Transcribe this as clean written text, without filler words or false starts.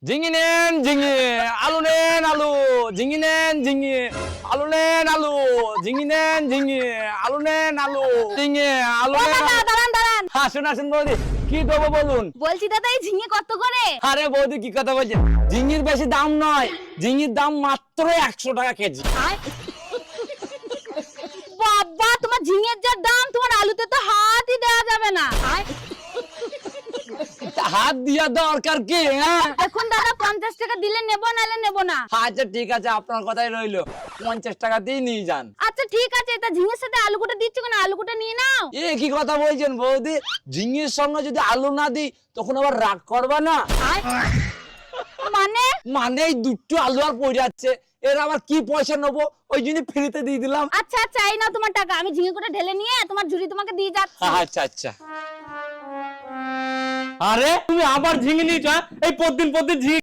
ঝিঙে নেন ঝিঙে, আলু নেন আলু, ঝিঙে নেন ঝিঙে, আলু নেন আলু, ঝিঙে নেন ঝিঙে, আলু নেন আলু, ঝিঙে আলু ও নেন দাদা আলু। দাঁড়ান দাঁড়ান, আসুন আসুন বৌদি, কি দেবো বলুন? বলছি দাদা এই ঝিঙে কত করে? আরে বৌদি কি কথা বলছেন, ঝিঙির বেশি দাম নয়, ঝিঙির দাম মাত্র 100 টাকা কেজি। বাবা তোমার ঝিঙের যা দাম, তোমার আলুতে তো হাতই দেওয়া যাবে না। হাত দিয়া দরকার কি? হ্যাঁ এখন দাদা 50 টাকা দিলে নেবো, নাহলে নেবো না। আচ্ছা ঠিক আছে, আপনার কথাই রইলো, 50 টাকা দিয়ে নিয়ে যান। আচ্ছা ঠিক আছে, তা ঝিঙের সাথে আলু কুটা দিচ্ছ কেন? আলু কুটা নিয়ে নাও। এ কি কথা বলছেন বৌদি, ঝিঙের সঙ্গে যদি আলু না দিই তখন আবার রাগ করবা না? মানে মানে এই দুটো আলু আর পড়ে যাচ্ছে, এর আবার কি পয়সা নেবো, ওই জন্য ফ্রিতে দিয়ে দিলাম। আচ্ছা আচ্ছা, এই নাও তোমার টাকা, আমি ঝিঙে কুটা ঢেলে নিয়ে তোমার ঝুড়ি তোমাকে দিয়ে যাচ্ছি। আচ্ছা আচ্ছা। আরে তুমি আবার ঝিঙে নিয়েছ? এই প্রতিদিন ঝিঙে